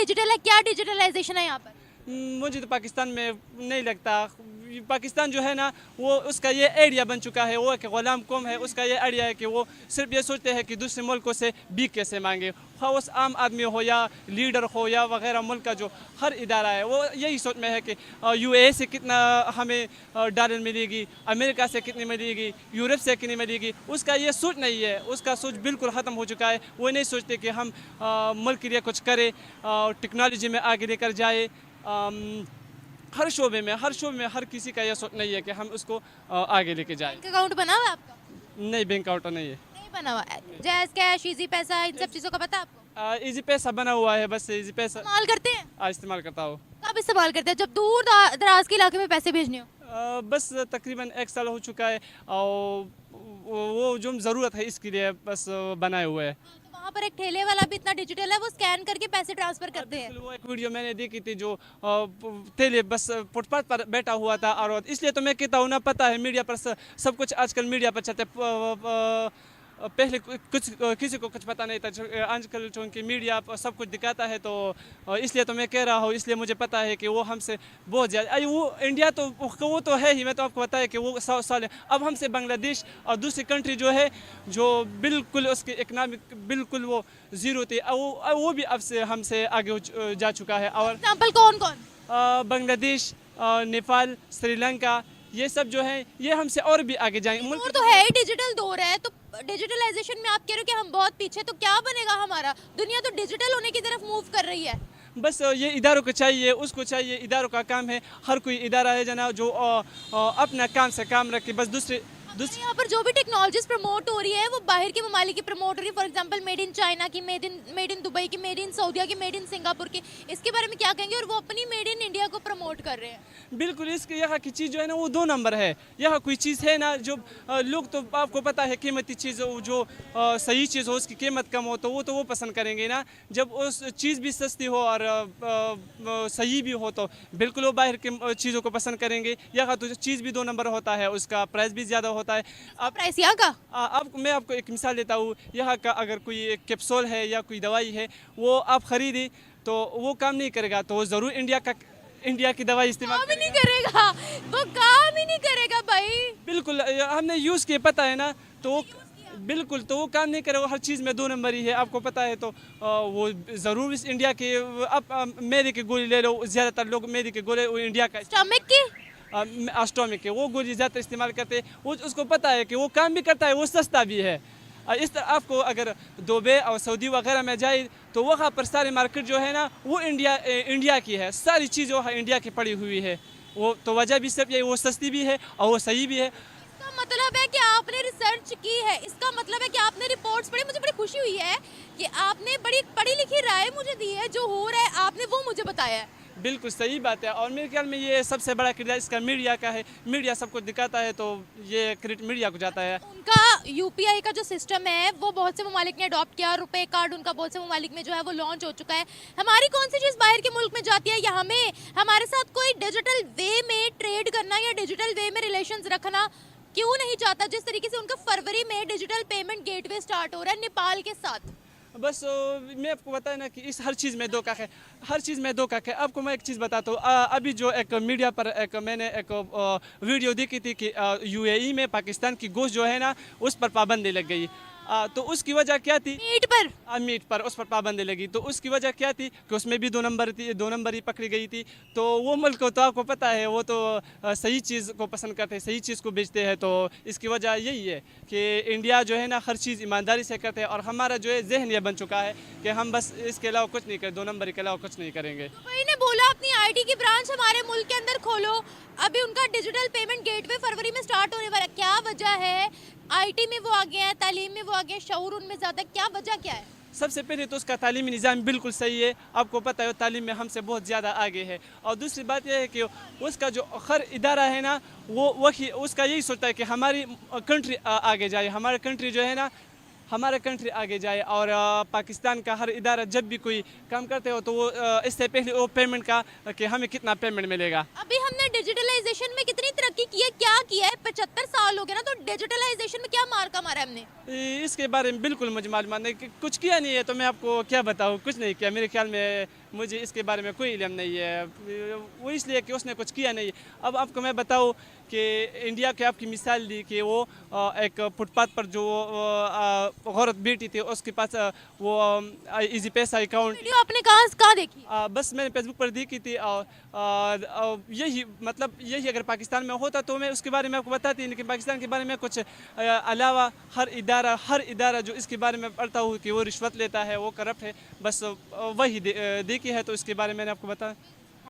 Digital है, क्या digitalisation है यहाँ पर? मुझे तो पाकिस्तान में नहीं लगता। पाकिस्तान जो है ना वो उसका ये एरिया बन चुका है, वो एक ग़ुलाम कौम है, उसका ये एरिया है कि वो सिर्फ ये सोचते हैं कि दूसरे मुल्कों से बीक कैसे मांगे। हाँ, उस आम आदमी हो या लीडर हो या वगैरह, मुल्क का जो हर इदारा है वो यही सोच में है कि यूएई से कितना हमें डॉलर मिलेगी, अमेरिका से कितनी मिलेगी, यूरोप से कितनी मिलेगी। उसका ये सोच नहीं है, उसका सोच बिल्कुल ख़त्म हो चुका है। वो नहीं सोचते कि हम मुल्क के लिए कुछ करें, टेक्नोलॉजी में आगे लेकर जाए। हर शोबे में हर किसी का यह सोच नहीं है कि हम उसको आगे लेके जाएं। बैंक अकाउंट बना हुआ है आपका? नहीं, बैंक अकाउंट नहीं है। नहीं बना हुआ है। जैज कैश, इजी पैसा, इन सब चीज़ों का पता है आपको? इजी पैसा बना हुआ है, बस इजी पैसा इस्तेमाल करते हैं? इस्तेमाल करता हूँ। कब इस्तेमाल करते हैं? जब दूर दराज के इलाके में पैसे भेजने हो? बस तकरीबन 1 साल हो चुका है और वो जो ज़रूरत है इसके लिए बस बनाए हुए है। तो वहाँ पर एक ठेले वाला भी इतना डिजिटल है, वो स्कैन करके पैसे ट्रांसफर करते हैं। वो एक वीडियो मैंने देखी थी जो ठेले बस फुटपाथ पर बैठा हुआ था, और इसलिए तो मैं कहता हूँ ना, पता है मीडिया पर सब कुछ आजकल मीडिया पर चलते। पहले कुछ किसी को कुछ पता नहीं था, आजकल चूँकि मीडिया सब कुछ दिखाता है, तो इसलिए तो मैं कह रहा हूँ, इसलिए मुझे पता है कि वो हमसे बहुत ज़्यादा वो इंडिया तो वो तो है ही। मैं तो आपको बताया कि वो 100 साल है। अब हमसे बांग्लादेश और दूसरी कंट्री जो है जो बिल्कुल उसकी इकनॉमिक बिल्कुल वो ज़ीरो थी, वो भी अब से हमसे आगे जा चुका है। और एग्जाम्पल कौन कौन? बांग्लादेश, नेपाल, श्रीलंका, ये सब जो है ये हमसे और भी आगे जाएंगे। दौर तो है ही, डिजिटल दौर है, तो डिजिटलाइजेशन में आप कह रहे हो कि हम बहुत पीछे, तो क्या बनेगा हमारा? दुनिया तो डिजिटल होने की तरफ मूव कर रही है। बस ये इदारों को चाहिए, उसको चाहिए, इदारों का काम है। हर कोई इदारा है जना जो अपना काम से काम रखे, बस दूसरे यहाँ पर जो भी टेक्नोलॉजीज प्रमोट हो रही है वो बाहर के ममालिक की प्रमोट हो रही है। For example made in China की, मेड इन दुबई की, मेड इन सऊदीया की, मेड इन सिंगापुर की, इसके बारे में क्या कहेंगे? और वो अपनी मेड इन इंडिया को प्रमोट कर रहे हैं। बिल्कुल, इसके यहाँ की चीज़ जो है ना वो 2 नंबर है। यहाँ कोई चीज़ है ना जो लोग, तो आपको पता है कीमती चीज़ जो सही चीज़ हो, उसकी कीमत कम हो, तो वो पसंद करेंगे ना। जब उस चीज़ भी सस्ती हो और सही भी हो तो बिल्कुल वो बाहर की चीज़ों को पसंद करेंगे। यहाँ तो चीज़ भी 2 नंबर होता है, उसका प्राइस भी ज़्यादा होता है। आप प्राइस यहाँ का? अब मैं आपको एक मिसाल देता हूँ। यहाँ का अगर कोई कैप्सूल है या कोई दवाई है, वो आप खरीदी तो वो काम नहीं करेगा, तो वो ज़रूर इंडिया की दवाई इस्तेमाल काम ही नहीं करेगा, वो काम ही नहीं करेगा भाई। बिल्कुल, हमने यूज़ किया, पता है ना, तो बिल्कुल तो वो काम नहीं करेगा। हर चीज़ में 2 नंबर ही है, आपको पता है। तो वो ज़रूर इस इंडिया के, अब मेरी की गोली ले लो, ज़्यादातर लोग मेरी के गोली वो इंडिया का स्टमक की, एस्टोमिक के वो गोली ज़्यादा इस्तेमाल करते हैं। वो उसको पता है कि वो काम भी करता है, वो सस्ता भी है। इस तरह आपको अगर दुबई और सऊदी वगैरह में जाए तो वहाँ पर सारी मार्केट जो है ना वो इंडिया की है, सारी चीज़ वो इंडिया की पड़ी हुई है। वो तो वजह भी सब यही, वो सस्ती भी है और वो सही भी है। इसका मतलब है कि आपने रिसर्च की है, इसका मतलब है कि आपने रिपोर्ट्स पढ़ी। मुझे बड़ी खुशी हुई है कि आपने बड़ी पढ़ी लिखी राय मुझे दी है, जो हो रहा है आपने वो मुझे बताया है। बिल्कुल सही बात है, और मेरे ख्याल में ये सबसे बड़ा किरदार इसका मीडिया का है। मीडिया सबको दिखाता है तो ये क्रेडिट मीडिया को जाता है। उनका यूपीआई का जो सिस्टम है वो बहुत से ममालिक ने अडॉप्ट किया, रुपए कार्ड उनका बहुत से ममालिक में जो है वो लॉन्च हो चुका है। हमारी कौन सी चीज़ बाहर के मुल्क में जाती है या हमें हमारे साथ कोई डिजिटल वे में ट्रेड करना या डिजिटल वे में रिलेशंस रखना क्यों नहीं चाहता? जिस तरीके से उनका फरवरी में डिजिटल पेमेंट गेटवे स्टार्ट हो रहा है नेपाल के साथ। बस मैं आपको बताया ना कि इस हर चीज़ में धोखा है, हर चीज़ में धोखा है। आपको मैं एक चीज़ बताता हूँ। अभी जो एक मीडिया पर मैंने एक वीडियो देखी थी कि यूएई में पाकिस्तान की गोश्त जो है ना उस पर पाबंदी लग गई। तो उसकी वजह क्या थी? मीट पर उस पर पाबंदी लगी। तो उसकी वजह क्या थी कि उसमें भी 2 नंबरी पकड़ी गई थी। तो वो मुल्क तो आपको पता है वो तो सही चीज़ को पसंद करते हैं, सही चीज़ को बेचते हैं। तो इसकी वजह यही है कि इंडिया जो है ना हर चीज़ ईमानदारी से करते हैं, और हमारा जो है जहन ये बन चुका है कि हम बस इसके अलावा कुछ नहीं करें, 2 नंबरी के अलावा कुछ नहीं करेंगे। तो भाई ने बोला अपनी आईटी की ब्रांच हमारे मुल्क के अंदर खोलो। अभी उनका डिजिटल पेमेंट गेटवे फरवरी में स्टार्ट होने वाला, क्या वजह है? आईटी में वो आगे हैं, तालीम में वो आगे हैं, शऊर उनमें ज़्यादा, क्या वजह क्या है? सबसे पहले तो उसका तालीमी निज़ाम बिल्कुल सही है, आपको पता है तालीम में हमसे बहुत ज़्यादा आगे है। और दूसरी बात यह है कि उसका जो हर इदारा है ना वो वही उसका यही सोचता है कि हमारी कंट्री आगे जाए। हमारी कंट्री जो है ना ہمارا کنٹری آگے جائے اور پاکستان کا ہر ادارہ جب بھی کوئی کام کرتے ہو تو وہ اس سے پہلے وہ پیمنٹ کا کہ ہمیں کتنا پیمنٹ ملے گا. ابھی ہم نے ڈیجیٹلائزیشن میں کتنی ترقی کی ہے, کیا کیا ہے, 75 سال ہو گئے نا, تو ڈیجیٹلائزیشن میں کیا مارکا مارا ہے ہم نے؟ اس کے بارے میں بالکل مجھے معلومات نہیں, کچھ کیا نہیں ہے تو میں آپ کو کیا بتاؤں, کچھ نہیں کیا میرے خیال میں, مجھے اس کے بارے میں کوئی علم نہیں ہے, وہ اس لیے کہ اس نے کچھ کیا نہیں. اب آپ کو میں بتاؤں کہ انڈیا کے آپ کی مثال دی کہ وہ ایک فٹ پاتھ پر جو عورت بیٹی تھی اس کے پاس وہ ایزی پیسہ اکاؤنٹ, ویڈیو آپ نے کہاں دیکھی؟ بس میں نے فیس بک پر دیکھی تھی. اور یہی مطلب یہی اگر پاکستان میں ہوتا تو میں اس کے بارے میں آپ کو بتاتی, لیکن پاکستان کے بارے میں کچھ علاوہ ہر ادارہ جو اس کے بارے میں پڑھتا ہوں کہ وہ رشوت لیتا ہے, وہ کرپٹ ہے, بس وہی دیکھی ہے, تو اس کے بارے میں نے آپ کو بتایا.